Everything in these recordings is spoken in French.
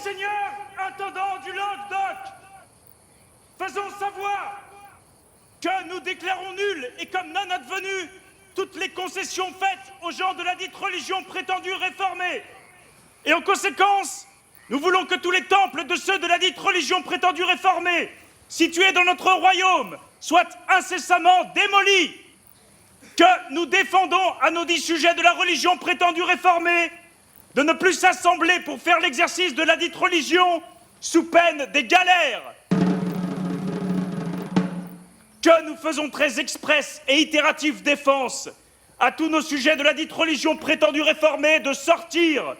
Monseigneur, intendant du Languedoc, faisons savoir que nous déclarons nulles et comme non advenues toutes les concessions faites aux gens de la dite religion prétendue réformée. Et en conséquence, nous voulons que tous les temples de ceux de la dite religion prétendue réformée, situés dans notre royaume, soient incessamment démolis. Que nous défendons à nos dits sujets de la religion prétendue réformée de ne plus s'assembler pour faire l'exercice de la dite religion sous peine des galères. Que nous faisons très expresse et itérative défense à tous nos sujets de la dite religion prétendue réformée de sortir,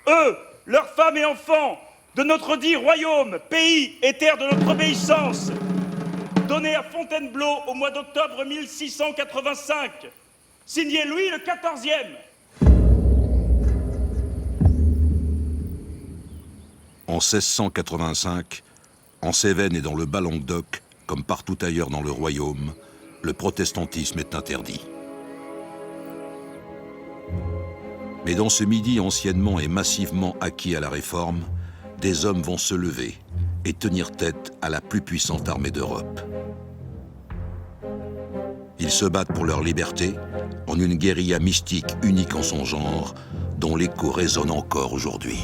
eux, leurs femmes et enfants, de notre dit royaume, pays et terre de notre obéissance, donné à Fontainebleau au mois d'octobre 1685, signé Louis le XIVe. En 1685, en Cévennes et dans le Bas-Languedoc, comme partout ailleurs dans le royaume, le protestantisme est interdit. Mais dans ce Midi anciennement et massivement acquis à la Réforme, des hommes vont se lever et tenir tête à la plus puissante armée d'Europe. Ils se battent pour leur liberté en une guérilla mystique unique en son genre, dont l'écho résonne encore aujourd'hui.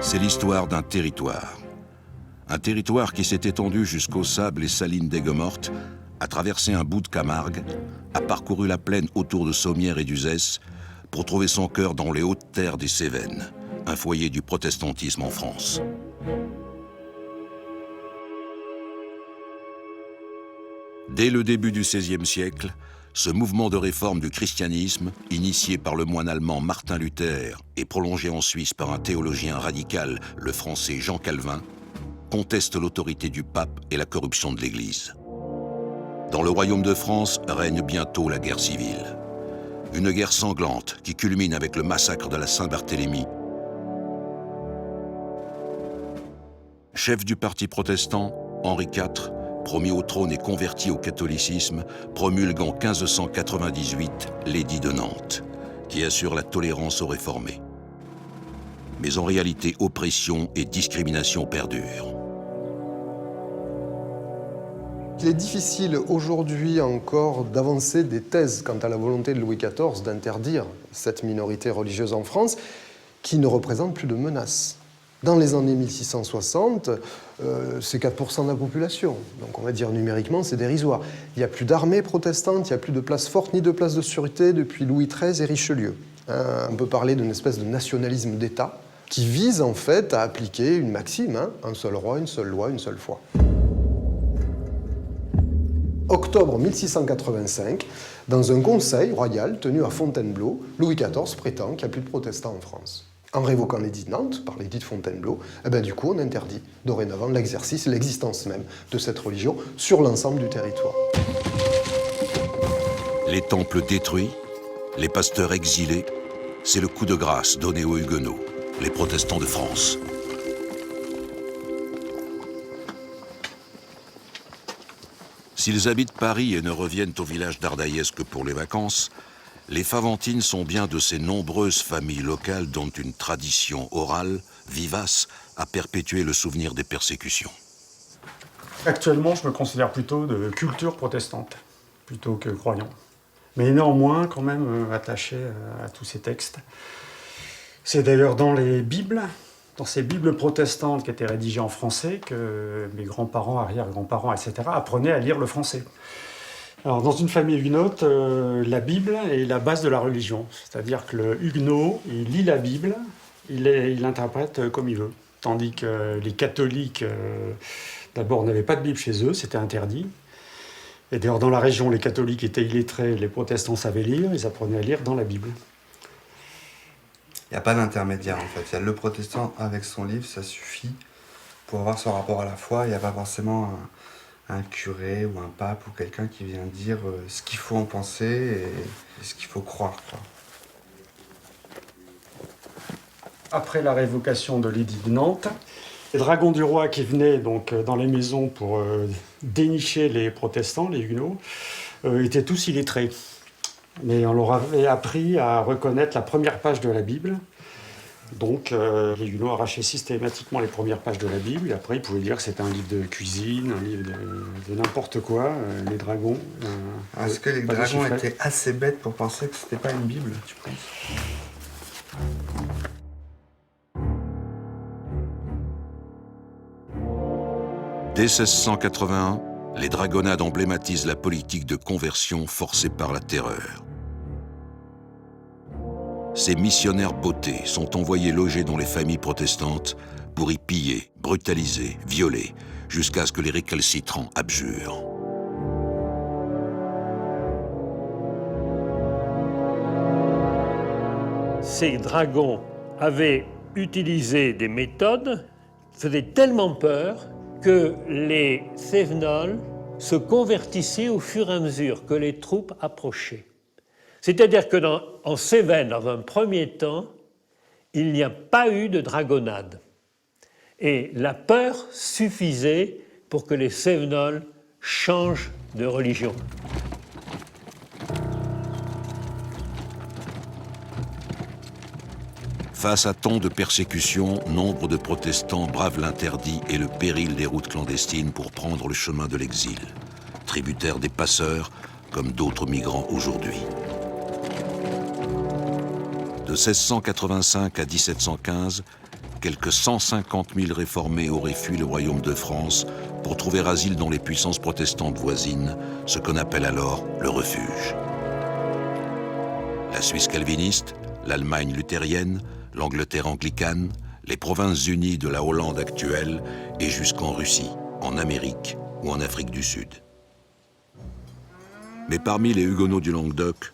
C'est l'histoire d'un territoire. Un territoire qui s'est étendu jusqu'aux sables et salines d'Aigues-Mortes, a traversé un bout de Camargue, a parcouru la plaine autour de Sommières et d'Uzès pour trouver son cœur dans les hautes terres des Cévennes, un foyer du protestantisme en France. Dès le début du XVIe siècle, ce mouvement de réforme du christianisme, initié par le moine allemand Martin Luther et prolongé en Suisse par un théologien radical, le français Jean Calvin, conteste l'autorité du pape et la corruption de l'Église. Dans le royaume de France règne bientôt la guerre civile. Une guerre sanglante qui culmine avec le massacre de la Saint-Barthélemy. Chef du parti protestant, Henri IV, promis au trône et converti au catholicisme, promulgue en 1598 l'édit de Nantes, qui assure la tolérance aux réformés. Mais en réalité, oppression et discrimination perdurent. Il est difficile aujourd'hui encore d'avancer des thèses quant à la volonté de Louis XIV d'interdire cette minorité religieuse en France, qui ne représente plus de menace. Dans les années 1660, c'est 4% de la population. Donc on va dire numériquement, c'est dérisoire. Il n'y a plus d'armée protestante, il n'y a plus de place forte ni de place de sûreté depuis Louis XIII et Richelieu. On peut parler d'une espèce de nationalisme d'État qui vise en fait à appliquer une maxime, un seul roi, une seule loi, une seule foi. Octobre 1685, dans un conseil royal tenu à Fontainebleau, Louis XIV prétend qu'il n'y a plus de protestants en France. En révoquant l'édit de Nantes, par l'édit de Fontainebleau, du coup, on interdit dorénavant l'exercice, l'existence même de cette religion sur l'ensemble du territoire. Les temples détruits, les pasteurs exilés, c'est le coup de grâce donné aux Huguenots, les protestants de France. S'ils habitent Paris et ne reviennent au village d'Ardaïès que pour les vacances, les Faventines sont bien de ces nombreuses familles locales dont une tradition orale, vivace, a perpétué le souvenir des persécutions. Actuellement, je me considère plutôt de culture protestante, plutôt que croyant. Mais néanmoins, quand même attaché à tous ces textes. C'est d'ailleurs dans les Bibles, dans ces Bibles protestantes qui étaient rédigées en français, que mes grands-parents, arrière-grands-parents, etc., apprenaient à lire le français. Alors, dans une famille huguenote, la Bible est la base de la religion. C'est-à-dire que le huguenot, il lit la Bible, il l'interprète comme il veut. Tandis que les catholiques, d'abord, n'avaient pas de Bible chez eux, c'était interdit. Et d'ailleurs, dans la région, les catholiques étaient illettrés, les protestants savaient lire, ils apprenaient à lire dans la Bible. Il n'y a pas d'intermédiaire, en fait. Il y a le protestant avec son livre, ça suffit pour avoir ce rapport à la foi, il n'y a pas forcément un curé ou un pape ou quelqu'un qui vient dire ce qu'il faut en penser et ce qu'il faut croire, quoi. Après la révocation de l'édit de Nantes, les dragons du roi qui venaient donc dans les maisons pour dénicher les protestants, les huguenots, étaient tous illettrés. Mais on leur avait appris à reconnaître la première page de la Bible. Donc les huguenots arrachaient systématiquement les premières pages de la Bible. Et après, ils pouvaient dire que c'était un livre de cuisine, un livre de n'importe quoi, les dragons. Est-ce que les dragons étaient assez bêtes pour penser que c'était pas une Bible, tu penses ? Dès 1681, les dragonnades emblématisent la politique de conversion forcée par la terreur. Ces missionnaires bottés sont envoyés loger dans les familles protestantes pour y piller, brutaliser, violer, jusqu'à ce que les récalcitrants abjurent. Ces dragons avaient utilisé des méthodes qui faisaient tellement peur que les Cévenols se convertissaient au fur et à mesure que les troupes approchaient. C'est-à-dire qu'en Cévennes, dans un premier temps, il n'y a pas eu de dragonnade. Et la peur suffisait pour que les Cévenols changent de religion. Face à tant de persécutions, nombre de protestants bravent l'interdit et le péril des routes clandestines pour prendre le chemin de l'exil, tributaires des passeurs comme d'autres migrants aujourd'hui. De 1685 à 1715, quelques 150 000 réformés auraient fui le royaume de France pour trouver asile dans les puissances protestantes voisines, ce qu'on appelle alors le refuge. La Suisse calviniste, l'Allemagne luthérienne, l'Angleterre anglicane, les Provinces-Unies de la Hollande actuelle et jusqu'en Russie, en Amérique ou en Afrique du Sud. Mais parmi les Huguenots du Languedoc,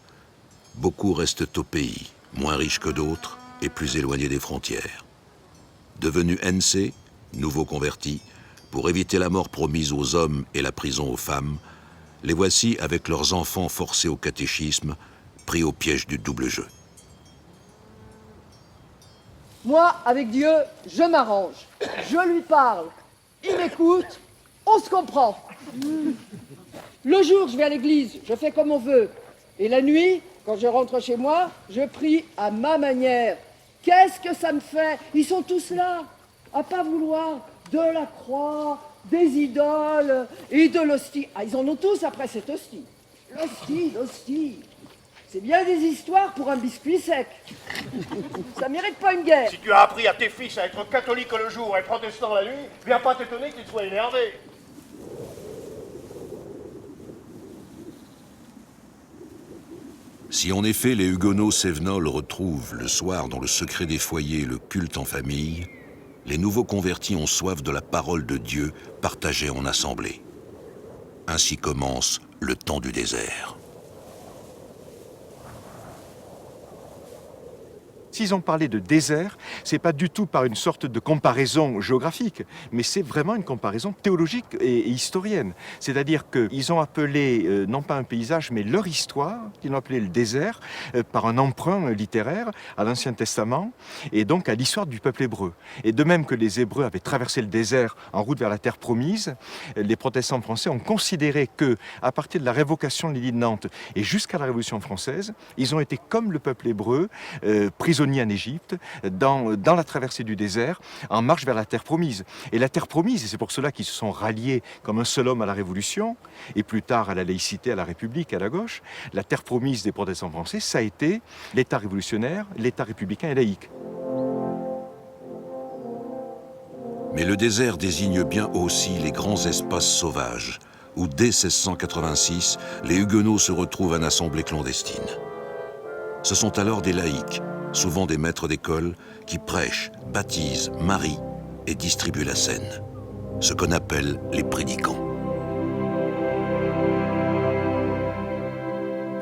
beaucoup restent au pays, moins riches que d'autres et plus éloignés des frontières. Devenus NC, nouveaux convertis, pour éviter la mort promise aux hommes et la prison aux femmes, les voici avec leurs enfants forcés au catéchisme, pris au piège du double jeu. Moi, avec Dieu, je m'arrange. Je lui parle. Il m'écoute. On se comprend. Le jour, je vais à l'église. Je fais comme on veut. Et la nuit, quand je rentre chez moi, je prie à ma manière. Qu'est-ce que ça me fait? Ils sont tous là, à pas vouloir de la croix, des idoles et de l'hostie. Ah, ils en ont tous après cette hostie. L'hostie. C'est bien des histoires pour un biscuit sec. Ça mérite pas une guerre. Si tu as appris à tes fils à être catholique le jour et protestant la nuit, viens pas t'étonner qu'ils soient énervés. Si en effet les Huguenots cévenols retrouvent le soir dans le secret des foyers le culte en famille, les nouveaux convertis ont soif de la parole de Dieu partagée en assemblée. Ainsi commence le temps du désert. S'ils ont parlé de désert, ce n'est pas du tout par une sorte de comparaison géographique, mais c'est vraiment une comparaison théologique et historienne. C'est-à-dire qu'ils ont appelé, non pas un paysage, mais leur histoire, qu'ils ont appelé le désert, par un emprunt littéraire à l'Ancien Testament, et donc à l'histoire du peuple hébreu. Et de même que les Hébreux avaient traversé le désert en route vers la terre promise, les protestants français ont considéré qu'à partir de la révocation de l'édit de Nantes et jusqu'à la Révolution française, ils ont été comme le peuple hébreu, prisonniers en Égypte, dans la traversée du désert, en marche vers la terre promise. Et la terre promise, et c'est pour cela qu'ils se sont ralliés comme un seul homme à la Révolution, et plus tard à la laïcité, à la République, à la gauche, la terre promise des protestants français, ça a été l'État révolutionnaire, l'État républicain et laïque. Mais le désert désigne bien aussi les grands espaces sauvages, où dès 1686, les Huguenots se retrouvent en assemblée clandestine. Ce sont alors des laïcs, souvent des maîtres d'école, qui prêchent, baptisent, marient et distribuent la scène. Ce qu'on appelle les prédicants.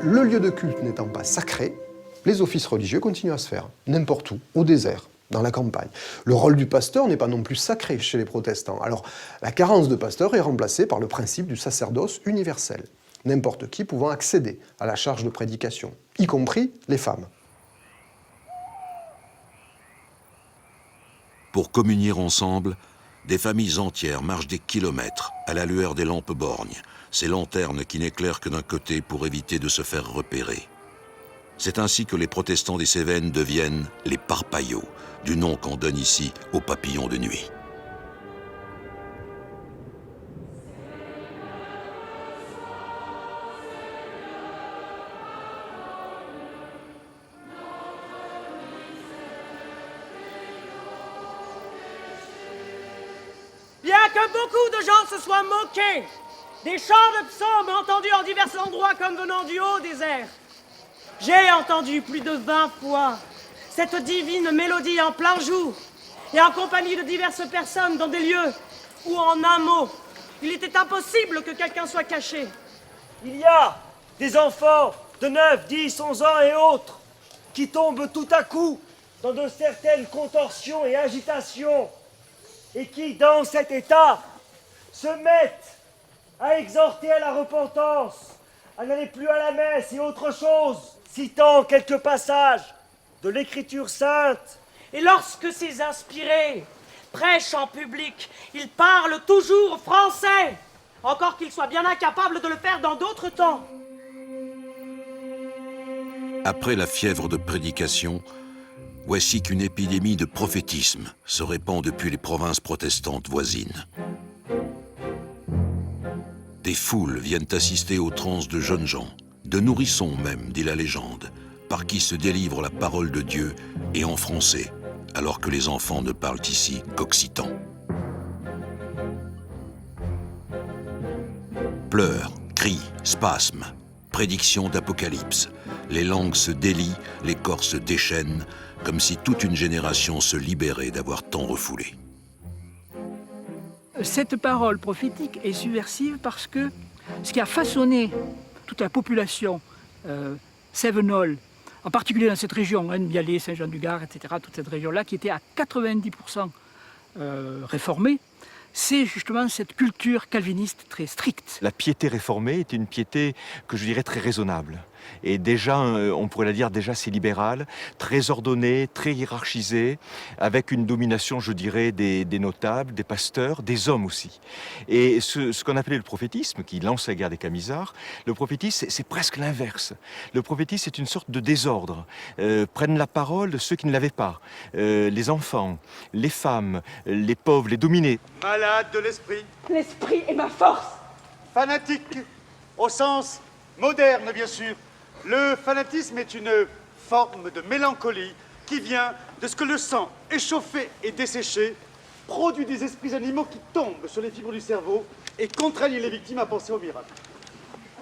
Le lieu de culte n'étant pas sacré, les offices religieux continuent à se faire, n'importe où, au désert. dans la campagne. Le rôle du pasteur n'est pas non plus sacré chez les protestants. Alors, la carence de pasteur est remplacée par le principe du sacerdoce universel, n'importe qui pouvant accéder à la charge de prédication, y compris les femmes. Pour communier ensemble, des familles entières marchent des kilomètres à la lueur des lampes borgnes, ces lanternes qui n'éclairent que d'un côté pour éviter de se faire repérer. C'est ainsi que les protestants des Cévennes deviennent les parpaillots, du nom qu'on donne ici aux papillons de nuit. Bien que beaucoup de gens se soient moqués des chants de psaumes entendus en divers endroits comme venant du haut des airs, j'ai entendu plus de 20 fois cette divine mélodie en plein jour et en compagnie de diverses personnes dans des lieux où, en un mot, il était impossible que quelqu'un soit caché. Il y a des enfants de 9, 10, 11 ans et autres qui tombent tout à coup dans de certaines contorsions et agitations et qui, dans cet état, se mettent à exhorter à la repentance, à n'aller plus à la messe et autre chose, citant quelques passages de l'Écriture sainte. Et lorsque ces inspirés prêchent en public, ils parlent toujours français, encore qu'ils soient bien incapables de le faire dans d'autres temps. Après la fièvre de prédication, voici qu'une épidémie de prophétisme se répand depuis les provinces protestantes voisines. Des foules viennent assister aux transes de jeunes gens, de nourrissons même, dit la légende, par qui se délivre la parole de Dieu et en français, alors que les enfants ne parlent ici qu'occitan. Pleurs, cris, spasmes, prédictions d'apocalypse. Les langues se délient, les corps se déchaînent, comme si toute une génération se libérait d'avoir tant refoulé. Cette parole prophétique est subversive parce que ce qui a façonné toute la population cévenole, en particulier dans cette région, Mialet, Saint-Jean-du-Gard, etc., toute cette région-là, qui était à 90% réformée, c'est justement cette culture calviniste très stricte. La piété réformée était une piété que je dirais très raisonnable. Et déjà, on pourrait la dire, déjà c'est libéral, très ordonné, très hiérarchisé, avec une domination, je dirais, des notables, des pasteurs, des hommes aussi. Et ce qu'on appelait le prophétisme, qui lance la guerre des Camisards, le prophétisme, c'est presque l'inverse. Le prophétisme, c'est une sorte de désordre. Prennent la parole de ceux qui ne l'avaient pas. Les enfants, les femmes, les pauvres, les dominés. Malade de l'esprit. L'esprit est ma force. Fanatique, au sens moderne, bien sûr. Le fanatisme est une forme de mélancolie qui vient de ce que le sang, échauffé et desséché, produit des esprits animaux qui tombent sur les fibres du cerveau et contraignent les victimes à penser au miracle.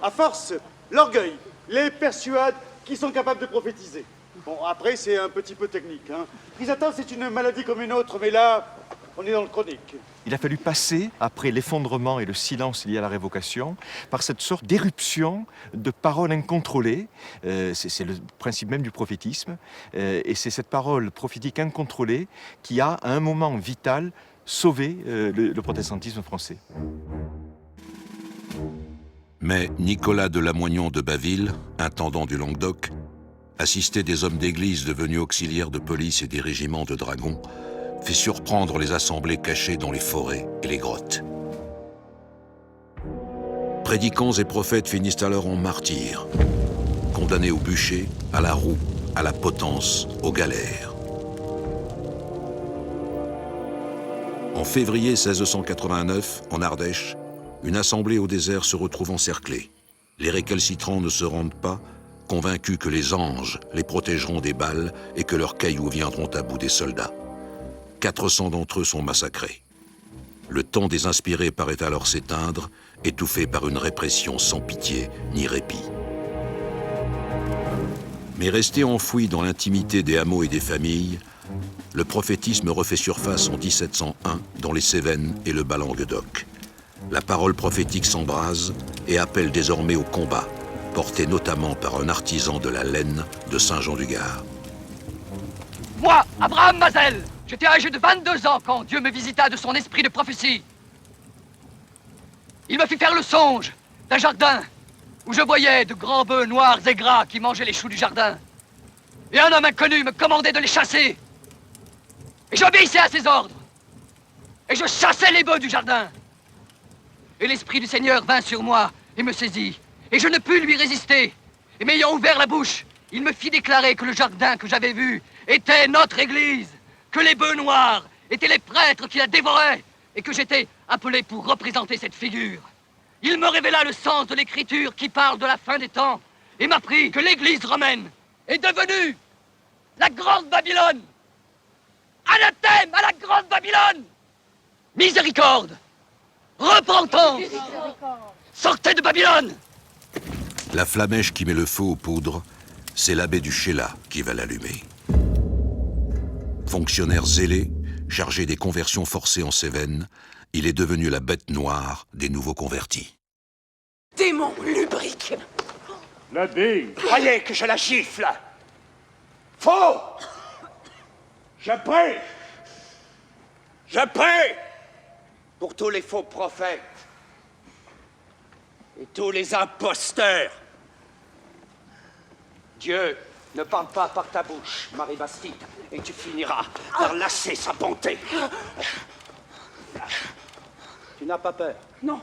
À force, l'orgueil les persuade qu'ils sont capables de prophétiser. Bon, après, c'est un petit peu technique. Prisatan, c'est une maladie comme une autre, mais là, on est dans le chronique. Il a fallu passer, après l'effondrement et le silence lié à la révocation, par cette sorte d'éruption de paroles incontrôlées. C'est le principe même du prophétisme. Et c'est cette parole prophétique incontrôlée qui a, à un moment vital, sauvé le protestantisme français. Mais Nicolas de Lamoignon de Baville, intendant du Languedoc, assisté des hommes d'église devenus auxiliaires de police et des régiments de dragons, fait surprendre les assemblées cachées dans les forêts et les grottes. Prédicants et prophètes finissent alors en martyrs, condamnés au bûcher, à la roue, à la potence, aux galères. En février 1689, en Ardèche, une assemblée au désert se retrouve encerclée. Les récalcitrants ne se rendent pas, convaincus que les anges les protégeront des balles et que leurs cailloux viendront à bout des soldats. 400 d'entre eux sont massacrés. Le temps des inspirés paraît alors s'éteindre, étouffé par une répression sans pitié ni répit. Mais resté enfoui dans l'intimité des hameaux et des familles, le prophétisme refait surface en 1701 dans les Cévennes et le Bas-Languedoc. La parole prophétique s'embrase et appelle désormais au combat, porté notamment par un artisan de la laine de Saint-Jean-du-Gard. Moi, Abraham Mazel, j'étais âgé de 22 ans quand Dieu me visita de son esprit de prophétie. Il me fit faire le songe d'un jardin où je voyais de grands bœufs noirs et gras qui mangeaient les choux du jardin. Et un homme inconnu me commandait de les chasser. Et j'obéissais à ses ordres. Et je chassais les bœufs du jardin. Et l'Esprit du Seigneur vint sur moi et me saisit. Et je ne pus lui résister. Et m'ayant ouvert la bouche, il me fit déclarer que le jardin que j'avais vu était notre église. Que les bœufs noirs étaient les prêtres qui la dévoraient. Et que j'étais appelé pour représenter cette figure. Il me révéla le sens de l'écriture qui parle de la fin des temps. Et m'apprit que l'église romaine est devenue la grande Babylone. Anathème à la grande Babylone. Miséricorde. Repentance. Sortez de Babylone. La flamèche qui met le feu aux poudres, c'est l'abbé du Chéla qui va l'allumer. Fonctionnaire zélé, chargé des conversions forcées en Cévennes, il est devenu la bête noire des nouveaux convertis. Démon lubrique. L'abbé. Croyez que je la gifle. Faux. Je prie. Je prie pour tous les faux prophètes et tous les imposteurs. Dieu ne parle pas par ta bouche, Marie Bastide, et tu finiras par lasser sa bonté. Tu n'as pas peur? Non,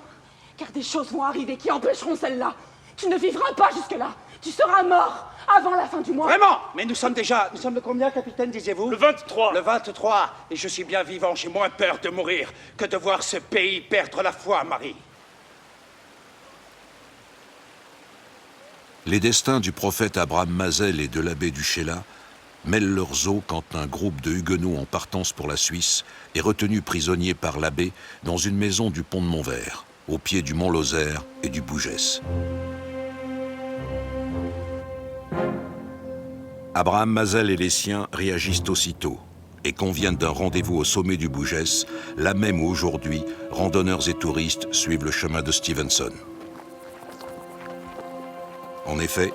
car des choses vont arriver qui empêcheront celle-là. Tu ne vivras pas jusque-là. Tu seras mort avant la fin du mois. Vraiment? Mais nous sommes le combien, capitaine, disiez-vous? Le 23. Le 23. Et je suis bien vivant, j'ai moins peur de mourir que de voir ce pays perdre la foi, Marie. Les destins du prophète Abraham Mazel et de l'abbé du Chéla mêlent leurs eaux quand un groupe de huguenots en partance pour la Suisse est retenu prisonnier par l'abbé dans une maison du pont de Montvert, au pied du mont Lozère et du Bougès. Abraham Mazel et les siens réagissent aussitôt et conviennent d'un rendez-vous au sommet du Bougès, là même où aujourd'hui, randonneurs et touristes suivent le chemin de Stevenson. En effet,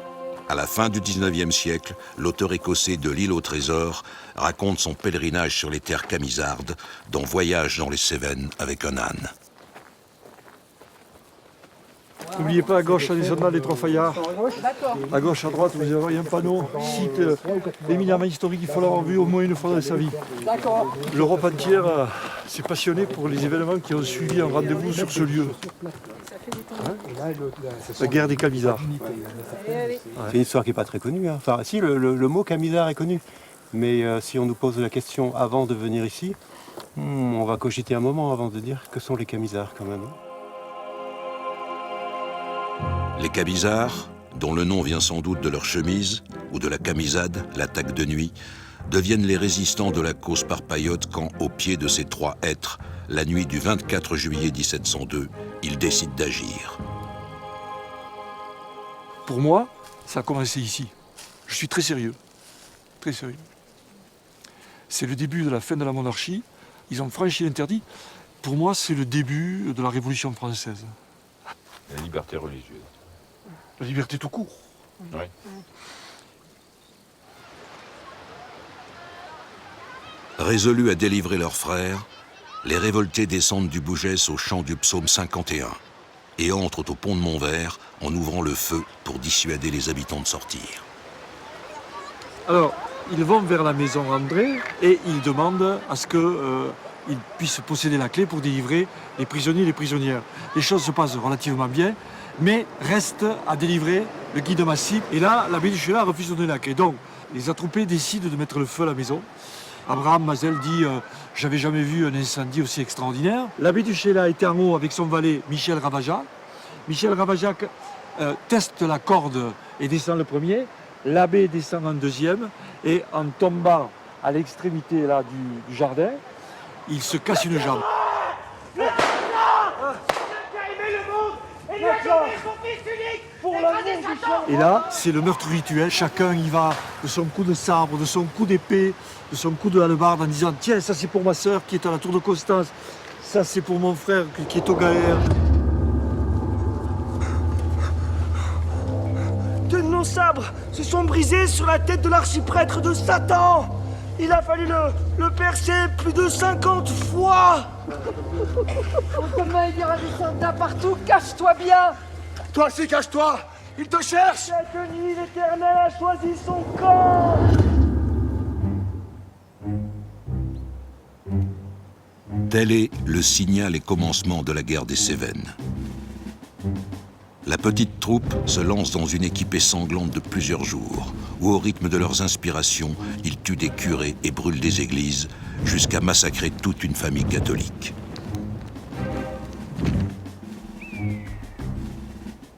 à la fin du XIXe siècle, l'auteur écossais de L'île au trésor raconte son pèlerinage sur les terres camisardes, dans Voyage dans les Cévennes avec un âne. N'oubliez pas à gauche, en descendant les Trois Fayards. À gauche, à droite, vous avez un panneau, site éminemment historique, il faut l'avoir vu au moins une fois dans sa vie. L'Europe entière s'est passionnée pour les événements qui ont suivi un rendez-vous sur ce lieu. La guerre des Camisards. C'est une histoire qui n'est pas très connue. Hein. Enfin, si, le mot Camisard est connu. Mais si on nous pose la question avant de venir ici, on va cogiter un moment avant de dire que sont les Camisards quand même. Les Camisards, dont le nom vient sans doute de leur chemise, ou de la camisade, l'attaque de nuit, deviennent les résistants de la cause parpaillote quand, au pied de ces trois êtres, la nuit du 24 juillet 1702, ils décident d'agir. Pour moi, ça a commencé ici. Je suis très sérieux. Très sérieux. C'est le début de la fin de la monarchie. Ils ont franchi l'interdit. Pour moi, c'est le début de la Révolution française. La liberté religieuse. La liberté tout court. Oui. Résolus à délivrer leurs frères, les révoltés descendent du Bougès au chant du psaume 51 et entrent au pont de Montvert en ouvrant le feu pour dissuader les habitants de sortir. Alors, ils vont vers la maison André et ils demandent à ce qu'ils puissent posséder la clé pour délivrer les prisonniers et les prisonnières. Les choses se passent relativement bien, mais reste à délivrer le guide Massip. Et là, l'abbé du Chéla refuse de donner la clé. Donc, les attroupés décident de mettre le feu à la maison. Abraham Mazel dit « J'avais jamais vu un incendie aussi extraordinaire ». L'abbé du Chéla était en haut avec son valet Michel Ravajac. Michel Ravajac teste la corde et descend le premier. L'abbé descend en deuxième. Et en tombant à l'extrémité là, du jardin, il se casse une jambe. Et là, c'est le meurtre rituel. Chacun y va de son coup de sabre, de son coup d'épée, de son coup de hallebarde en disant « Tiens, ça c'est pour ma sœur qui est à la Tour de Constance. Ça c'est pour mon frère qui est au Gaër. » Que nos sabres se sont brisés sur la tête de l'archiprêtre de Satan. Il a fallu le percer plus de 50 fois. On te met, il y aura des soldats partout, cache-toi bien. Toi aussi, cache-toi. Il te cherche. Cette nuit, l'Éternel a choisi son camp. Tel est le signal et commencement de la guerre des Cévennes. La petite troupe se lance dans une équipée sanglante de plusieurs jours, où au rythme de leurs inspirations, ils tuent des curés et brûlent des églises, jusqu'à massacrer toute une famille catholique.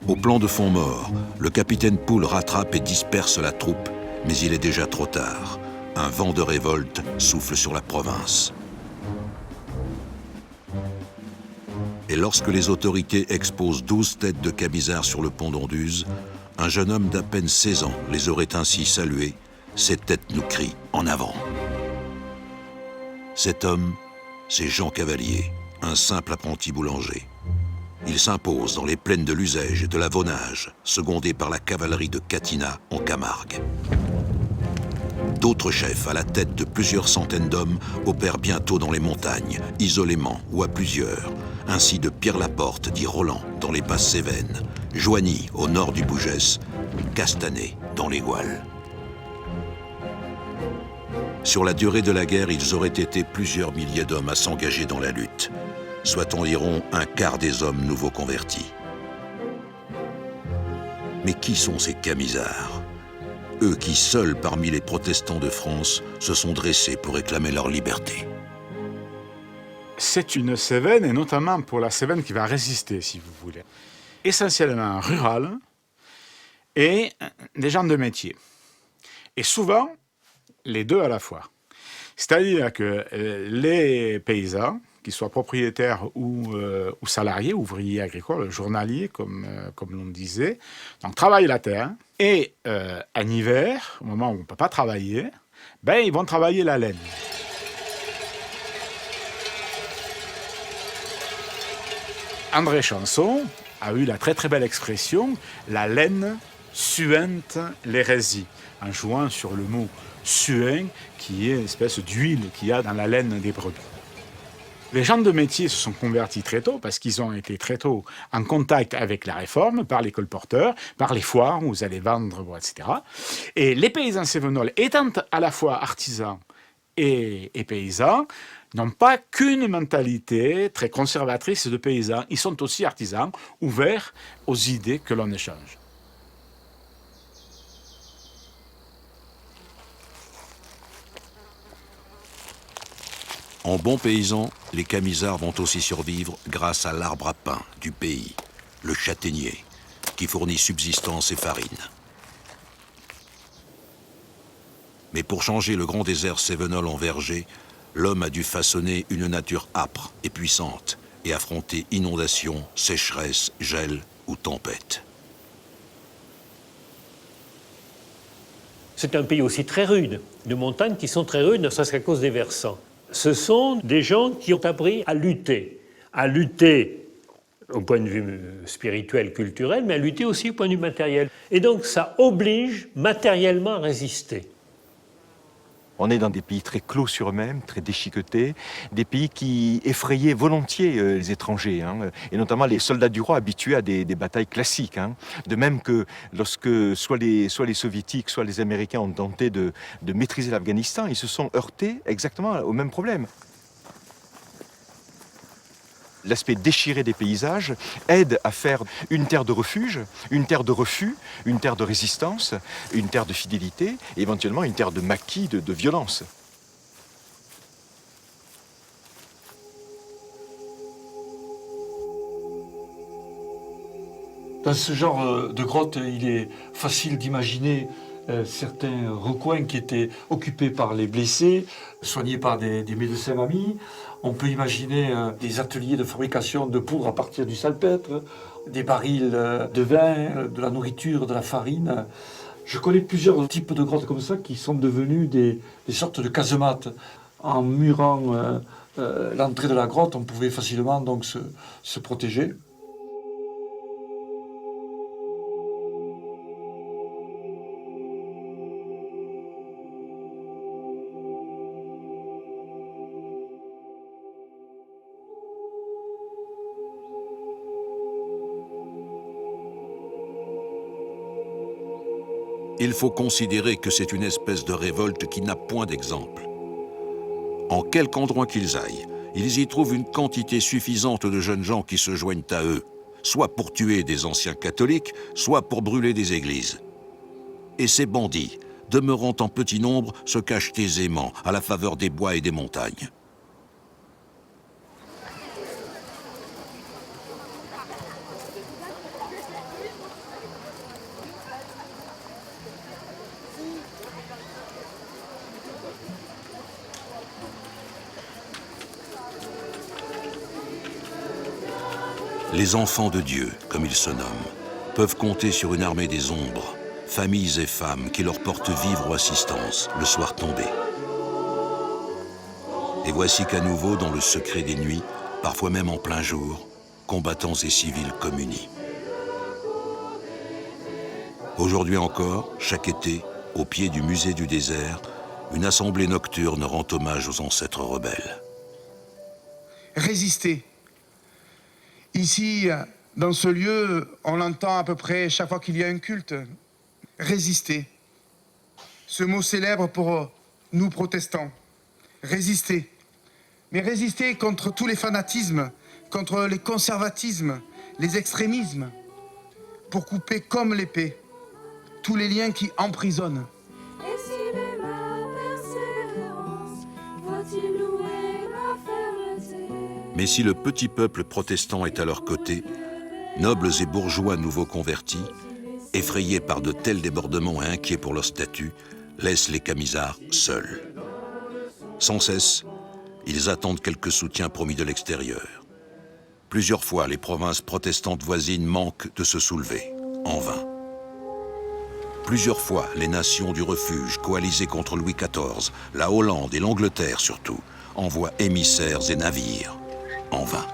Au plan de fond mort, le capitaine Poul rattrape et disperse la troupe, mais il est déjà trop tard. Un vent de révolte souffle sur la province. Et lorsque les autorités exposent 12 têtes de Camisards sur le pont d'Onduse, un jeune homme d'à peine 16 ans les aurait ainsi salués. Ces têtes nous crient en avant. Cet homme, c'est Jean Cavalier, un simple apprenti boulanger. Il s'impose dans les plaines de l'Uzège et de la Vaunage, secondé par la cavalerie de Catinat en Camargue. D'autres chefs, à la tête de plusieurs centaines d'hommes, opèrent bientôt dans les montagnes, isolément ou à plusieurs, ainsi de Pierre Laporte, dit Roland, dans les basses Cévennes, Joigny, au nord du Bougès, Castanet, dans les Gouales. Sur la durée de la guerre, ils auraient été plusieurs milliers d'hommes à s'engager dans la lutte, soit environ un quart des hommes nouveaux convertis. Mais qui sont ces Camisards ? Eux qui, seuls parmi les protestants de France, se sont dressés pour réclamer leur liberté. C'est une Cévenne, et notamment pour la Cévenne qui va résister, si vous voulez. Essentiellement rurale, et des gens de métier. Et souvent, les deux à la fois. C'est-à-dire que les paysans, qu'ils soient propriétaires ou salariés, ouvriers agricoles, journaliers, comme l'on disait, donc travaillent la terre, et en hiver, au moment où on ne peut pas travailler, ben, ils vont travailler la laine. André Chanson a eu la très très belle expression « la laine suinte l'hérésie », en jouant sur le mot « suin » qui est une espèce d'huile qu'il y a dans la laine des brebis. Les gens de métier se sont convertis très tôt parce qu'ils ont été très tôt en contact avec la réforme, par les colporteurs, par les foires où vous allez vendre, etc. Et les paysans cévenols, étant à la fois artisans et paysans, n'ont pas qu'une mentalité très conservatrice de paysans. Ils sont aussi artisans, ouverts aux idées que l'on échange. En bons paysans, les Camisards vont aussi survivre grâce à l'arbre à pain du pays, le châtaignier, qui fournit subsistance et farine. Mais pour changer le grand désert cévenol en verger, l'homme a dû façonner une nature âpre et puissante et affronter inondations, sécheresses, gel ou tempêtes. C'est un pays aussi très rude, de montagnes qui sont très rudes, ne serait-ce qu'à cause des versants. Ce sont des gens qui ont appris à lutter au point de vue spirituel, culturel, mais à lutter aussi au point de vue matériel. Et donc ça oblige matériellement à résister. On est dans des pays très clos sur eux-mêmes, très déchiquetés, des pays qui effrayaient volontiers les étrangers, hein, et notamment les soldats du roi habitués à des batailles classiques. Hein. De même que lorsque soit les soviétiques, soit les Américains ont tenté de maîtriser l'Afghanistan, ils se sont heurtés exactement au même problème. L'aspect déchiré des paysages aide à faire une terre de refuge, une terre de refus, une terre de résistance, une terre de fidélité, et éventuellement une terre de maquis, de violence. Dans ce genre de grotte, il est facile d'imaginer certains recoins qui étaient occupés par les blessés, soignés par des médecins amis. On peut imaginer des ateliers de fabrication de poudre à partir du salpêtre, des barils de vin, de la nourriture, de la farine. Je connais plusieurs types de grottes comme ça qui sont devenues des sortes de casemates. En murant l'entrée de la grotte, on pouvait facilement donc se protéger. Il faut considérer que c'est une espèce de révolte qui n'a point d'exemple. En quelque endroit qu'ils aillent, ils y trouvent une quantité suffisante de jeunes gens qui se joignent à eux, soit pour tuer des anciens catholiques, soit pour brûler des églises. Et ces bandits, demeurant en petit nombre, se cachent aisément à la faveur des bois et des montagnes. Les enfants de Dieu, comme ils se nomment, peuvent compter sur une armée des ombres, familles et femmes qui leur portent vivre ou assistance le soir tombé. Et voici qu'à nouveau, dans le secret des nuits, parfois même en plein jour, combattants et civils communient. Aujourd'hui encore, chaque été, au pied du musée du désert, une assemblée nocturne rend hommage aux ancêtres rebelles. Résister. Ici, dans ce lieu, on l'entend à peu près chaque fois qu'il y a un culte. Résister. Ce mot célèbre pour nous protestants. Résister. Mais résister contre tous les fanatismes, contre les conservatismes, les extrémismes, pour couper comme l'épée tous les liens qui emprisonnent. Mais si le petit peuple protestant est à leur côté, nobles et bourgeois nouveaux convertis, effrayés par de tels débordements et inquiets pour leur statut, laissent les Camisards seuls. Sans cesse, ils attendent quelques soutiens promis de l'extérieur. Plusieurs fois, les provinces protestantes voisines manquent de se soulever, en vain. Plusieurs fois, les nations du refuge, coalisées contre Louis XIV, la Hollande et l'Angleterre surtout, envoient émissaires et navires, en vain.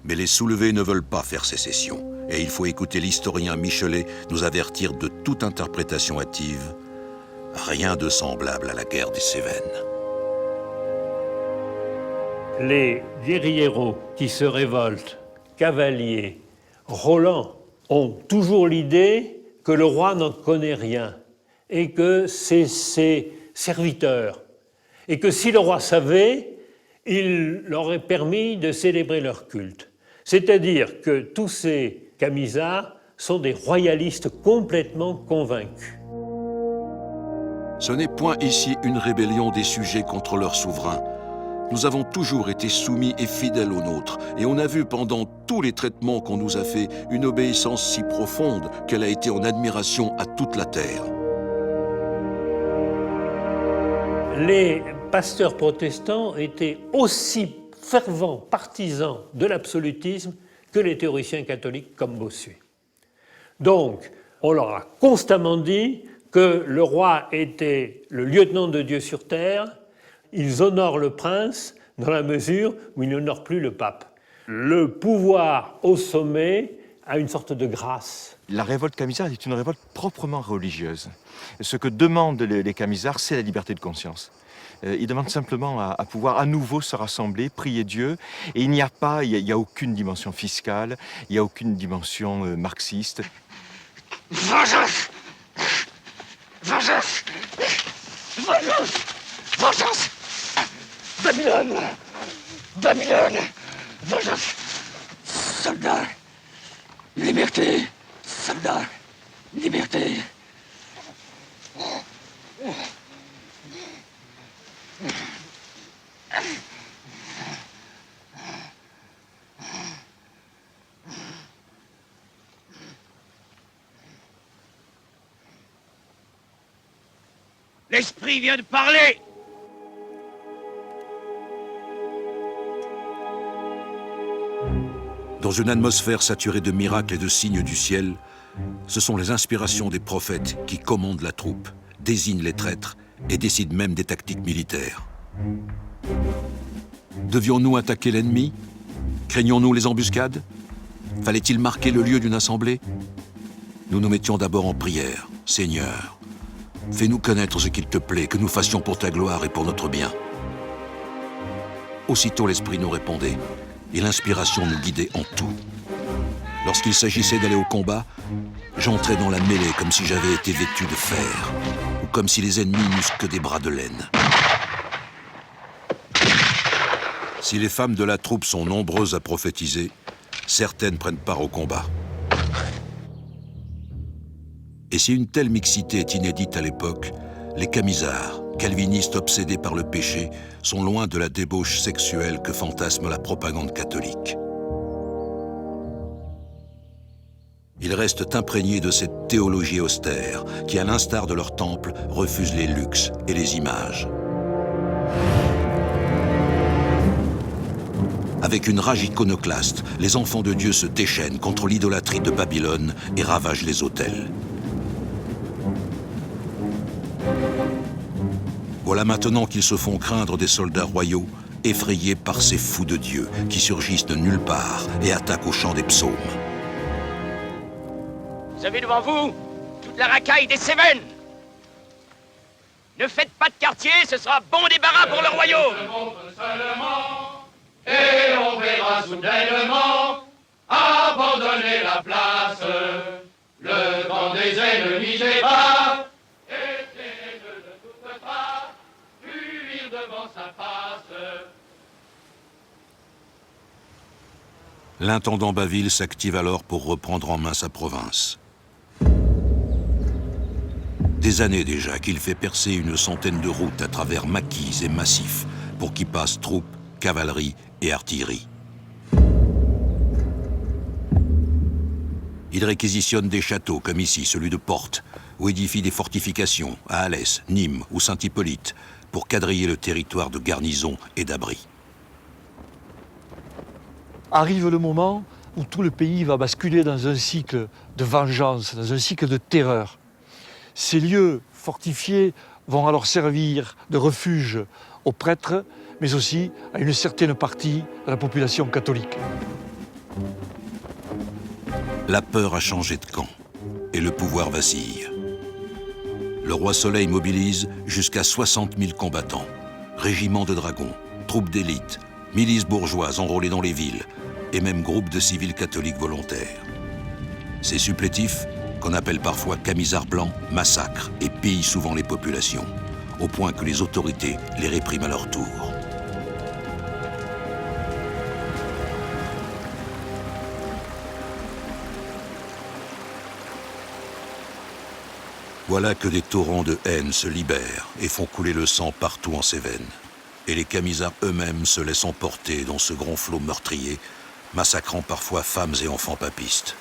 Mais les soulevés ne veulent pas faire sécession, et il faut écouter l'historien Michelet nous avertir de toute interprétation hâtive. Rien de semblable à la guerre des Cévennes. Les guérilleros qui se révoltent, cavaliers, Roland, ont toujours l'idée que le roi n'en connaît rien et que c'est ses serviteurs. Et que si le roi savait, il leur aurait permis de célébrer leur culte. C'est-à-dire que tous ces Camisards sont des royalistes complètement convaincus. Ce n'est point ici une rébellion des sujets contre leur souverain. Nous avons toujours été soumis et fidèles aux nôtres, et on a vu pendant tous les traitements qu'on nous a fait une obéissance si profonde qu'elle a été en admiration à toute la terre. Les pasteurs protestants étaient aussi fervents partisans de l'absolutisme que les théoriciens catholiques comme Bossuet. Donc, on leur a constamment dit que le roi était le lieutenant de Dieu sur terre. Ils honorent le prince dans la mesure où ils n'honorent plus le pape. Le pouvoir au sommet a une sorte de grâce. La révolte camisarde est une révolte proprement religieuse. Ce que demandent les Camisards, c'est la liberté de conscience. Ils demandent simplement à pouvoir à nouveau se rassembler, prier Dieu. Et il n'y a aucune dimension fiscale, il n'y a aucune dimension marxiste. Vengeance! Vengeance! Vengeance! Vengeance! Babylone! Babylone! Vengeance! Soldats! Liberté! Soldats! Liberté! L'esprit vient de parler! Dans une atmosphère saturée de miracles et de signes du ciel, ce sont les inspirations des prophètes qui commandent la troupe, désignent les traîtres et décident même des tactiques militaires. Devions-nous attaquer l'ennemi? Craignons-nous les embuscades? Fallait-il marquer le lieu d'une assemblée? Nous nous mettions d'abord en prière. Seigneur, fais-nous connaître ce qu'il te plaît, que nous fassions pour ta gloire et pour notre bien. Aussitôt l'Esprit nous répondait, et l'inspiration nous guidait en tout. Lorsqu'il s'agissait d'aller au combat, j'entrais dans la mêlée comme si j'avais été vêtu de fer, ou comme si les ennemis n'eussent que des bras de laine. Si les femmes de la troupe sont nombreuses à prophétiser, certaines prennent part au combat. Et si une telle mixité est inédite à l'époque, les camisards, calvinistes obsédés par le péché, sont loin de la débauche sexuelle que fantasme la propagande catholique. Ils restent imprégnés de cette théologie austère qui, à l'instar de leur temple, refuse les luxes et les images. Avec une rage iconoclaste, les enfants de Dieu se déchaînent contre l'idolâtrie de Babylone et ravagent les autels. Voilà maintenant qu'ils se font craindre des soldats royaux, effrayés par ces fous de Dieu qui surgissent de nulle part et attaquent au chant des psaumes. Vous avez devant vous toute la racaille des Cévennes. Ne faites pas de quartier, ce sera bon débarras pour le royaume. Et on verra soudainement abandonner la place. Le vent des ennemis débat, et de toutes parts, fuir devant sa face. L'intendant Baville s'active alors pour reprendre en main sa province. Des années déjà qu'il fait percer une centaine de routes à travers maquis et massifs pour qu'y passent troupes, cavalerie et artillerie. Il réquisitionne des châteaux comme ici, celui de Portes, ou édifie des fortifications à Alès, Nîmes ou Saint-Hippolyte pour quadriller le territoire de garnison et d'abri. Arrive le moment où tout le pays va basculer dans un cycle de vengeance, dans un cycle de terreur. Ces lieux fortifiés vont alors servir de refuge aux prêtres, mais aussi à une certaine partie de la population catholique. La peur a changé de camp et le pouvoir vacille. Le roi Soleil mobilise jusqu'à 60 000 combattants, régiments de dragons, troupes d'élite, milices bourgeoises enrôlées dans les villes et même groupes de civils catholiques volontaires. Ces supplétifs, qu'on appelle parfois camisards blancs, massacrent et pillent souvent les populations, au point que les autorités les répriment à leur tour. Voilà que des torrents de haine se libèrent et font couler le sang partout en Cévennes. Et les camisards eux-mêmes se laissent emporter dans ce grand flot meurtrier, massacrant parfois femmes et enfants papistes.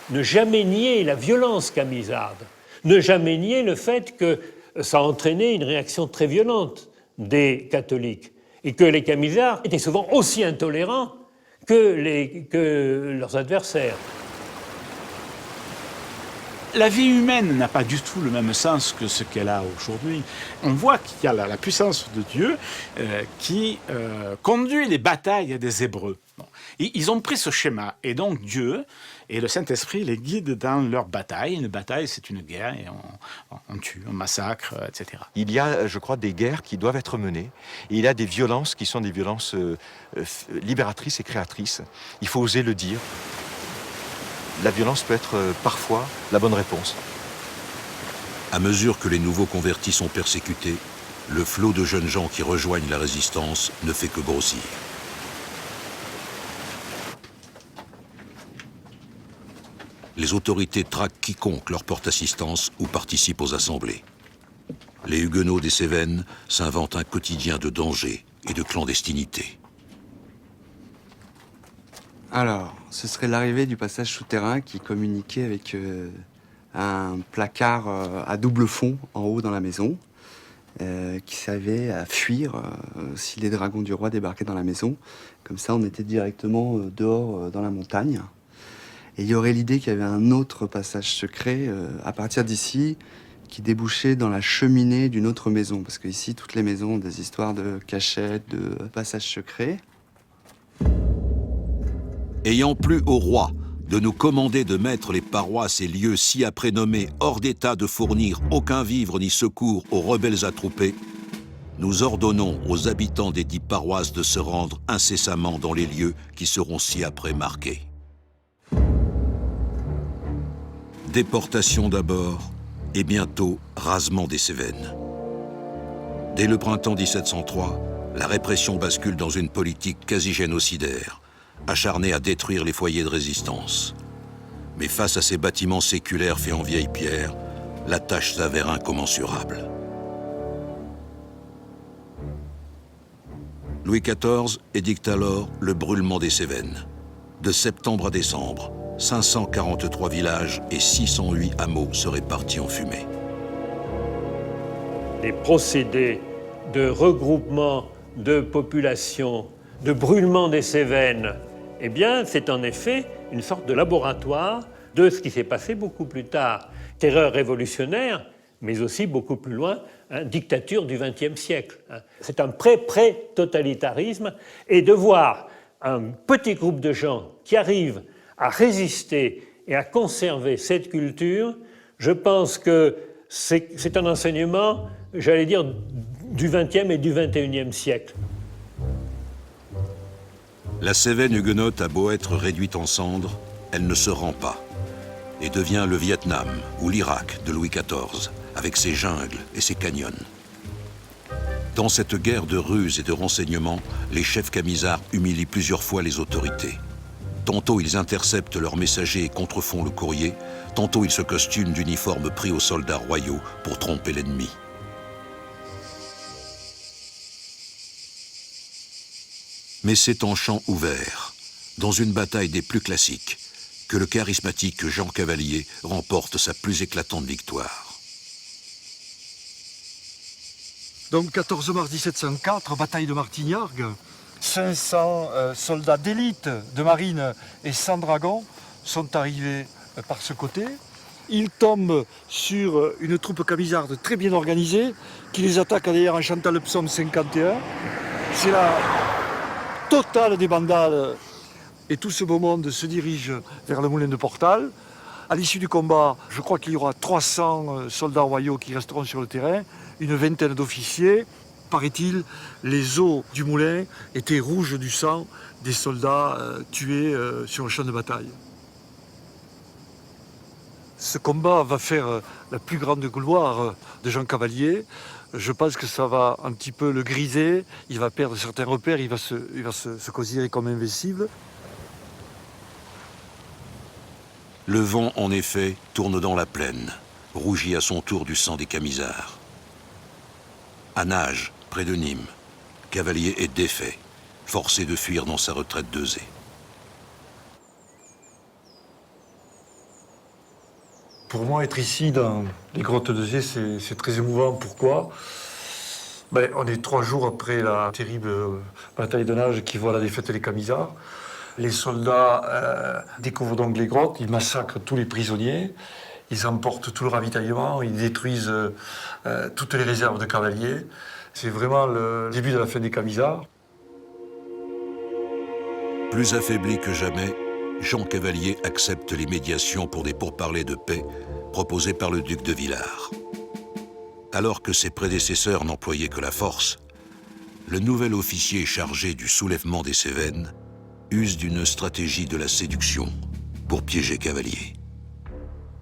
Ne jamais nier la violence camisarde, ne jamais nier le fait que ça a entraîné une réaction très violente des catholiques et que les camisards étaient souvent aussi intolérants que leurs adversaires. La vie humaine n'a pas du tout le même sens que ce qu'elle a aujourd'hui. On voit qu'il y a la puissance de Dieu qui conduit les batailles des Hébreux. Bon. Ils ont pris ce schéma, et donc Dieu et le Saint-Esprit les guident dans leur bataille. Une bataille, c'est une guerre, et on tue, on massacre, etc. Il y a, je crois, des guerres qui doivent être menées, et il y a des violences qui sont des violences libératrices et créatrices. Il faut oser le dire. La violence peut être parfois la bonne réponse. À mesure que les nouveaux convertis sont persécutés, le flot de jeunes gens qui rejoignent la résistance ne fait que grossir. Les autorités traquent quiconque leur porte assistance ou participe aux assemblées. Les huguenots des Cévennes s'inventent un quotidien de danger et de clandestinité. Alors, ce serait l'arrivée du passage souterrain qui communiquait avec un placard à double fond en haut dans la maison, qui servait à fuir si les dragons du roi débarquaient dans la maison. Comme ça, on était directement dehors dans la montagne. Et il y aurait l'idée qu'il y avait un autre passage secret à partir d'ici qui débouchait dans la cheminée d'une autre maison. Parce qu'ici, toutes les maisons ont des histoires de cachettes, de passages secrets. Ayant plu au roi de nous commander de mettre les paroisses et lieux ci-après nommés hors d'état de fournir aucun vivre ni secours aux rebelles attroupés, nous ordonnons aux habitants des 10 paroisses de se rendre incessamment dans les lieux qui seront ci-après marqués. Déportation d'abord, et bientôt rasement des Cévennes. Dès le printemps 1703, la répression bascule dans une politique quasi génocidaire, acharnée à détruire les foyers de résistance. Mais face à ces bâtiments séculaires faits en vieille pierre, la tâche s'avère incommensurable. Louis XIV édicte alors le brûlement des Cévennes. De septembre à décembre, 543 villages et 608 hameaux seraient partis en fumée. Les procédés de regroupement de population, de brûlement des Cévennes, eh bien, c'est en effet une sorte de laboratoire de ce qui s'est passé beaucoup plus tard. Terreur révolutionnaire, mais aussi beaucoup plus loin, dictature du XXe siècle. C'est un pré-totalitarisme, et de voir un petit groupe de gens qui arrivent à résister et à conserver cette culture, je pense que c'est un enseignement, j'allais dire, du XXe et du XXIe siècle. La Cévenne huguenote a beau être réduite en cendres, elle ne se rend pas et devient le Vietnam ou l'Irak de Louis XIV, avec ses jungles et ses canyons. Dans cette guerre de ruse et de renseignements, les chefs camisards humilient plusieurs fois les autorités. Tantôt ils interceptent leurs messagers et contrefont le courrier, tantôt ils se costument d'uniformes pris aux soldats royaux pour tromper l'ennemi. Mais c'est en champ ouvert, dans une bataille des plus classiques, que le charismatique Jean Cavalier remporte sa plus éclatante victoire. Donc 14 mars 1704, bataille de Martignargues, 500 soldats d'élite de marine et 100 dragons sont arrivés par ce côté. Ils tombent sur une troupe camisarde très bien organisée qui les attaque d'ailleurs en chantant le psaume 51. C'est la totale débandade et tout ce beau monde se dirige vers le moulin de Portal. À l'issue du combat, je crois qu'il y aura 300 soldats royaux qui resteront sur le terrain, une vingtaine d'officiers. Paraît-il, les eaux du moulin étaient rouges du sang des soldats tués sur le champ de bataille. Ce combat va faire la plus grande gloire de Jean Cavalier. Je pense que ça va un petit peu le griser, il va perdre certains repères, il va se considérer comme invincible. Le vent, en effet, tourne dans la plaine, rougi à son tour du sang des camisards. À Nages, près de Nîmes, Cavalier est défait, forcé de fuir dans sa retraite d'Euzé. Pour moi, être ici dans les grottes d'Euzé, c'est très émouvant. Pourquoi ? On est 3 jours après la terrible bataille de Nages qui voit la défaite des Camisards. Les soldats découvrent donc les grottes, ils massacrent tous les prisonniers, ils emportent tout le ravitaillement, ils détruisent toutes les réserves de cavaliers. C'est vraiment le début de la fin des Camisards. Plus affaibli que jamais, Jean Cavalier accepte les médiations pour des pourparlers de paix proposés par le duc de Villars. Alors que ses prédécesseurs n'employaient que la force, le nouvel officier chargé du soulèvement des Cévennes use d'une stratégie de la séduction pour piéger Cavalier.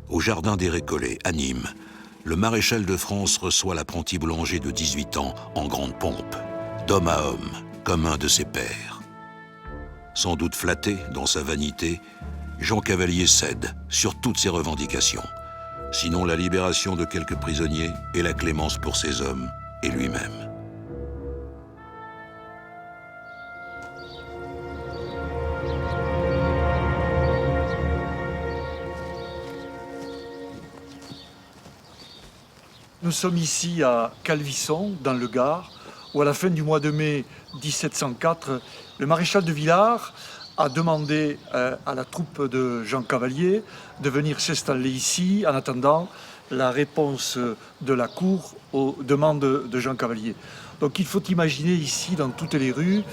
Au jardin des Récollets, à Nîmes, le maréchal de France reçoit l'apprenti boulanger de 18 ans en grande pompe, d'homme à homme, comme un de ses pairs. Sans doute flatté dans sa vanité, Jean Cavalier cède sur toutes ses revendications, sinon la libération de quelques prisonniers et la clémence pour ses hommes et lui-même. Nous sommes ici à Calvisson, dans le Gard, où à la fin du mois de mai 1704, le maréchal de Villars a demandé à la troupe de Jean Cavalier de venir s'installer ici en attendant la réponse de la cour aux demandes de Jean Cavalier. Donc il faut imaginer ici, dans toutes les rues,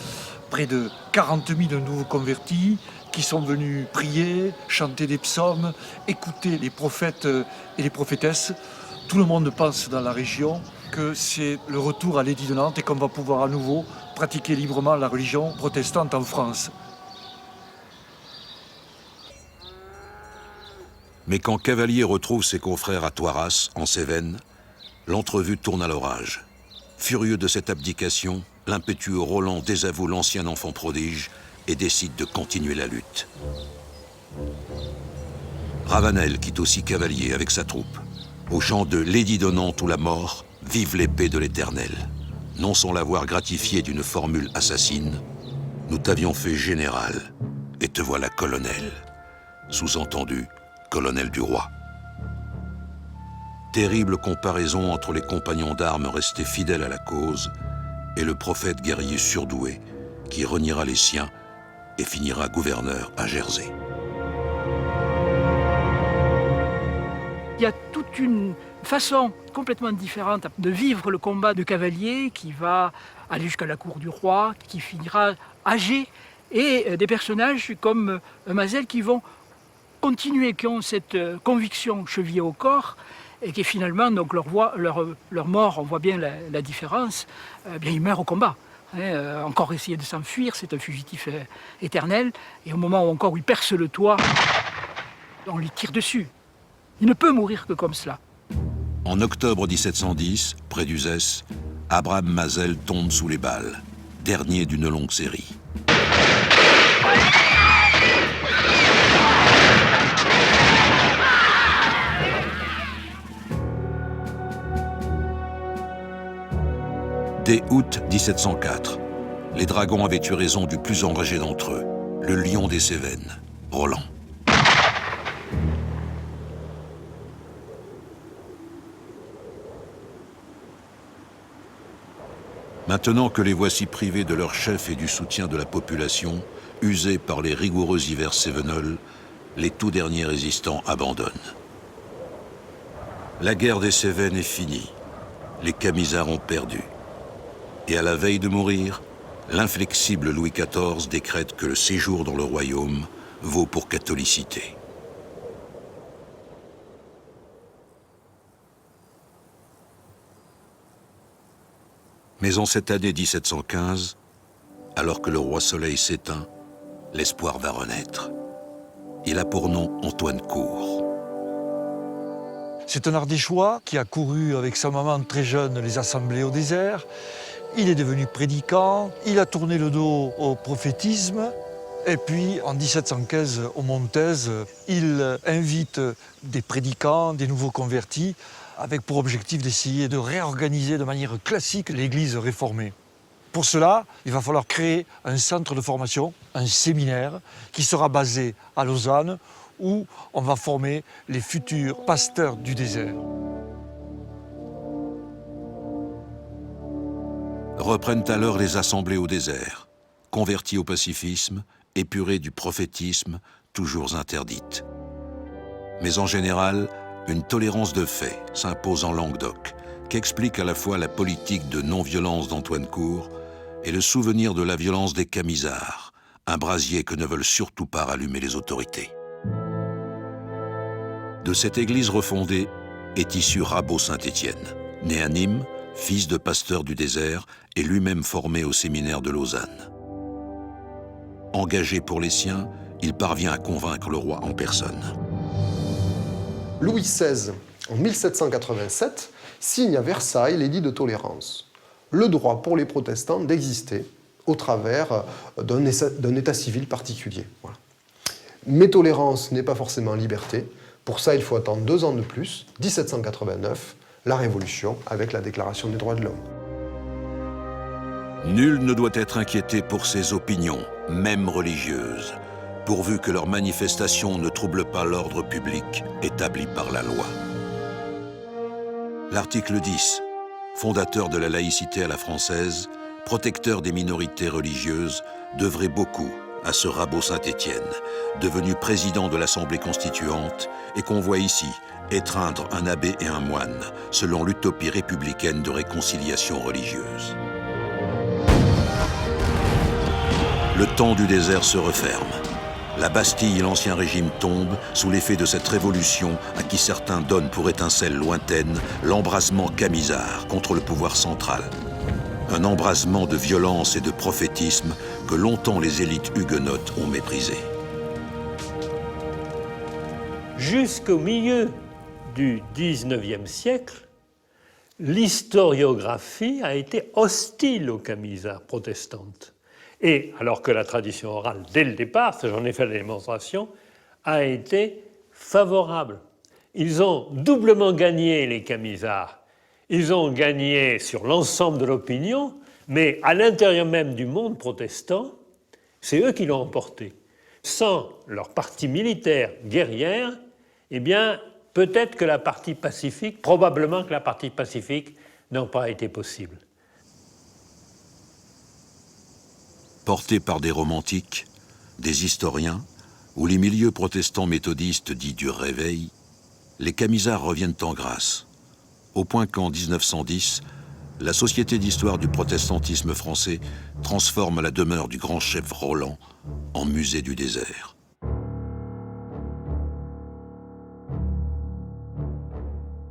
près de 40 000 nouveaux convertis qui sont venus prier, chanter des psaumes, écouter les prophètes et les prophétesses. Tout le monde pense dans la région que c'est le retour à l'édit de Nantes et qu'on va pouvoir à nouveau pratiquer librement la religion protestante en France. Mais quand Cavalier retrouve ses confrères à Toiras, en Cévennes, l'entrevue tourne à l'orage. Furieux de cette abdication, l'impétueux Roland désavoue l'ancien enfant prodige et décide de continuer la lutte. Ravanel quitte aussi Cavalier avec sa troupe. Au chant de L'édit de Nantes ou la mort, vive l'épée de l'Éternel. Non sans l'avoir gratifié d'une formule assassine, nous t'avions fait général et te voilà colonel. Sous-entendu, colonel du roi. Terrible comparaison entre les compagnons d'armes restés fidèles à la cause et le prophète guerrier surdoué qui reniera les siens et finira gouverneur à Jersey. Il y a toute une façon complètement différente de vivre le combat de Cavalier qui va aller jusqu'à la cour du roi, qui finira âgé, et des personnages comme Mazel qui vont continuer, qui ont cette conviction chevillée au corps et qui finalement, donc leur mort, on voit bien la différence, bien ils meurent au combat. Encore essayer de s'enfuir, c'est un fugitif éternel, et au moment où encore il perce le toit, on lui tire dessus. Il ne peut mourir que comme cela. En octobre 1710, près d'Uzès, Abraham Mazel tombe sous les balles, dernier d'une longue série. Dès août 1704, les dragons avaient eu raison du plus enragé d'entre eux, le lion des Cévennes, Roland. Maintenant que les voici privés de leur chef et du soutien de la population, usés par les rigoureux hivers cévenols, les tout derniers résistants abandonnent. La guerre des Cévennes est finie. Les Camisards ont perdu. Et à la veille de mourir, l'inflexible Louis XIV décrète que le séjour dans le royaume vaut pour catholicité. Mais en cette année 1715, alors que le roi Soleil s'éteint, l'espoir va renaître. Il a pour nom Antoine Court. C'est un Ardéchois qui a couru avec sa maman très jeune les assemblées au désert. Il est devenu prédicant, il a tourné le dos au prophétisme. Et puis, en 1715, au Montez, il invite des prédicants, des nouveaux convertis, avec pour objectif d'essayer de réorganiser de manière classique l'Église réformée. Pour cela, il va falloir créer un centre de formation, un séminaire, qui sera basé à Lausanne, où on va former les futurs pasteurs du désert. Reprennent alors les assemblées au désert, convertis au pacifisme, épurés du prophétisme, toujours interdite. Mais en général, une tolérance de fait s'impose en Languedoc, qu'explique à la fois la politique de non-violence d'Antoine Court et le souvenir de la violence des Camisards, un brasier que ne veulent surtout pas rallumer les autorités. De cette église refondée est issu Rabot Saint-Étienne, né à Nîmes, fils de pasteur du désert et lui-même formé au séminaire de Lausanne. Engagé pour les siens, il parvient à convaincre le roi en personne. Louis XVI, en 1787, signe à Versailles l'édit de tolérance, le droit pour les protestants d'exister au travers d'un état civil particulier. Voilà. Mais tolérance n'est pas forcément liberté. Pour ça, il faut attendre 2 ans de plus, 1789, la Révolution avec la Déclaration des droits de l'homme. Nul ne doit être inquiété pour ses opinions, même religieuses, pourvu que leurs manifestations ne troublent pas l'ordre public établi par la loi. L'article 10, fondateur de la laïcité à la française, protecteur des minorités religieuses, devrait beaucoup à ce Rabot Saint-Étienne, devenu président de l'Assemblée constituante et qu'on voit ici étreindre un abbé et un moine, selon l'utopie républicaine de réconciliation religieuse. Le temps du désert se referme. La Bastille et l'Ancien Régime tombent sous l'effet de cette révolution à qui certains donnent pour étincelle lointaine l'embrasement camisard contre le pouvoir central. Un embrasement de violence et de prophétisme que longtemps les élites huguenotes ont méprisé. jusqu'au milieu du XIXe siècle, l'historiographie a été hostile aux camisards protestantes. Et alors que la tradition orale, dès le départ, ça j'en ai fait la démonstration, a été favorable. Ils ont doublement gagné, les camisards. Ils ont gagné sur l'ensemble de l'opinion, mais à l'intérieur même du monde protestant, c'est eux qui l'ont emporté. Sans leur partie militaire guerrière, eh bien, peut-être que la partie pacifique, probablement que la partie pacifique n'a pas été possible. Portés par des romantiques, des historiens ou les milieux protestants méthodistes dits du Réveil, les camisards reviennent en grâce, au point qu'en 1910, la Société d'histoire du protestantisme français transforme la demeure du grand chef Roland en musée du désert.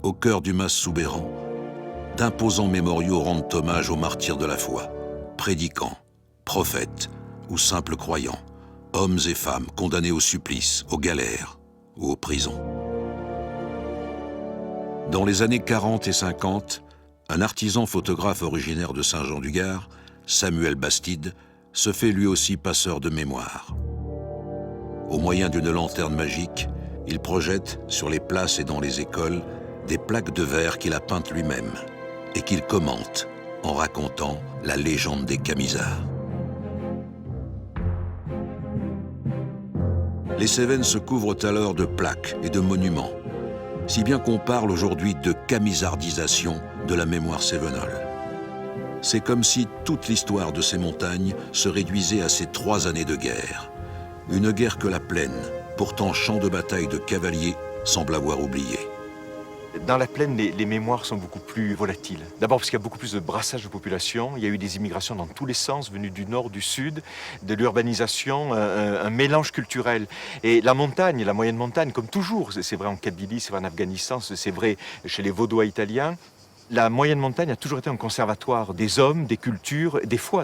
Au cœur du mas Soubeyran, d'imposants mémoriaux rendent hommage aux martyrs de la foi, prédicants, prophètes ou simples croyants, hommes et femmes condamnés au supplice, aux galères ou aux prisons. Dans les années 40 et 50, un artisan photographe originaire de Saint-Jean-du-Gard, Samuel Bastide, se fait lui aussi passeur de mémoire. Au moyen d'une lanterne magique, il projette sur les places et dans les écoles des plaques de verre qu'il a peintes lui-même et qu'il commente en racontant la légende des camisards. Les Cévennes se couvrent alors de plaques et de monuments, si bien qu'on parle aujourd'hui de camisardisation de la mémoire cévenole. C'est comme si toute l'histoire de ces montagnes se réduisait à ces 3 années de guerre. Une guerre que la plaine, pourtant champ de bataille de cavaliers, semble avoir oublié. Dans la plaine, les mémoires sont beaucoup plus volatiles. D'abord parce qu'il y a beaucoup plus de brassage de population. Il y a eu des immigrations dans tous les sens, venues du nord, du sud, de l'urbanisation, un mélange culturel. Et la montagne, la moyenne montagne, comme toujours, c'est vrai en Kabylie, c'est vrai en Afghanistan, c'est vrai chez les Vaudois italiens, la moyenne montagne a toujours été un conservatoire des hommes, des cultures, des foi.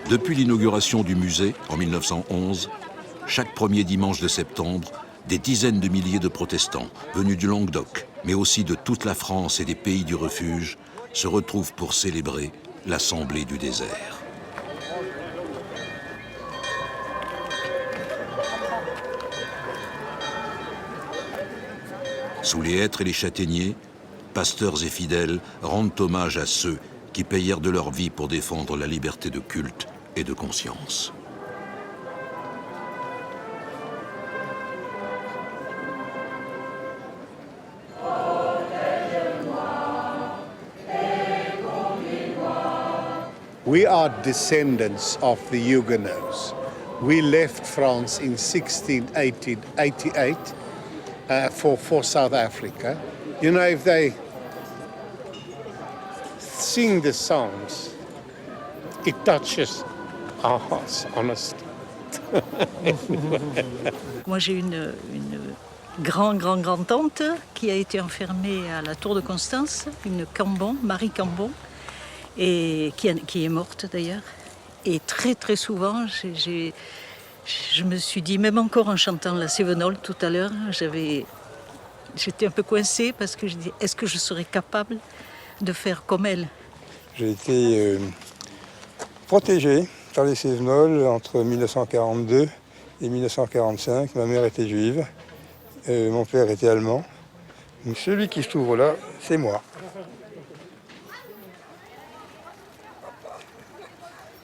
Depuis l'inauguration du musée en 1911, chaque premier dimanche de septembre, des dizaines de milliers de protestants venus du Languedoc, mais aussi de toute la France et des pays du refuge, se retrouvent pour célébrer l'Assemblée du désert. Sous les hêtres et les châtaigniers, pasteurs et fidèles rendent hommage à ceux qui payèrent de leur vie pour défendre la liberté de culte et de conscience. We are descendants of the Huguenots. We left France in 1688 for South Africa. You know, if they sing the songs, it touches our hearts, honestly. Moi, j'ai une grand-grand-grand-tante qui a été enfermée à la Tour de Constance, une Cambon, Marie Cambon, et qui est morte d'ailleurs. Et très très souvent, je me suis dit, même encore en chantant la Cévenole tout à l'heure, j'étais un peu coincée parce que je dis, est-ce que je serais capable de faire comme elle? J'ai été protégé par les Cévenols entre 1942 et 1945. Ma mère était juive, mon père était allemand. Donc celui qui se trouve là, c'est moi.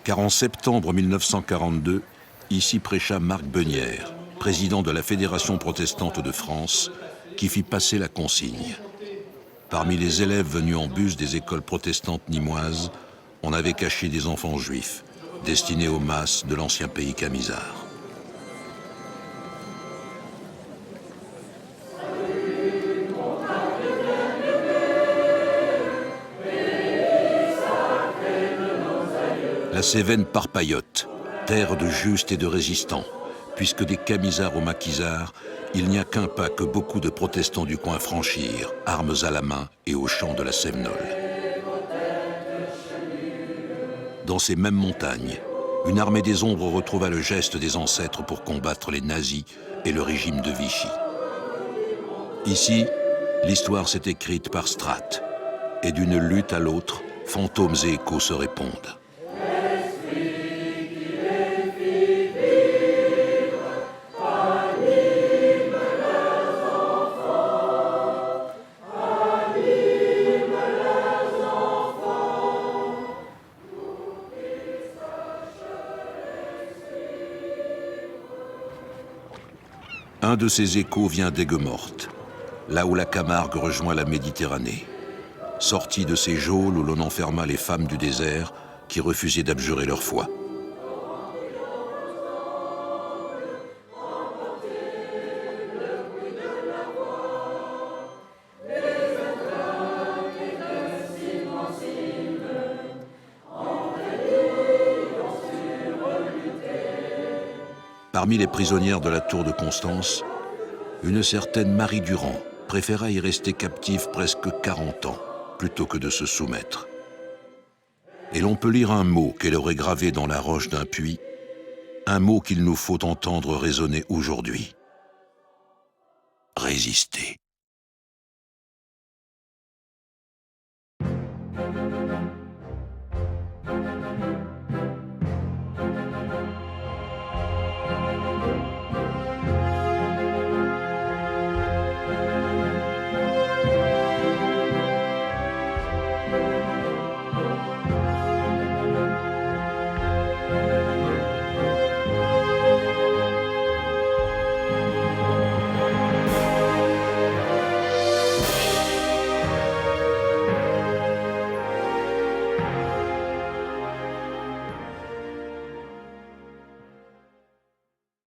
Car en septembre 1942, ici prêcha Marc Benière, président de la Fédération protestante de France, qui fit passer la consigne. Parmi les élèves venus en bus des écoles protestantes nîmoises, on avait caché des enfants juifs, destinés aux masses de l'ancien pays camisard. La Cévenne parpaillote, terre de justes et de résistants, puisque des camisards aux maquisards, il n'y a qu'un pas que beaucoup de protestants du coin franchirent, armes à la main et au chant de la Cévenole. Dans ces mêmes montagnes, une armée des ombres retrouva le geste des ancêtres pour combattre les nazis et le régime de Vichy. Ici, l'histoire s'est écrite par strates, et d'une lutte à l'autre, fantômes et échos se répondent. Un de ces échos vient d'Aigues-Mortes, là où la Camargue rejoint la Méditerranée, sortie de ces geôles où l'on enferma les femmes du désert qui refusaient d'abjurer leur foi. Parmi les prisonnières de la tour de Constance, une certaine Marie Durand préféra y rester captive presque 40 ans plutôt que de se soumettre. Et l'on peut lire un mot qu'elle aurait gravé dans la roche d'un puits, un mot qu'il nous faut entendre résonner aujourd'hui. Résister.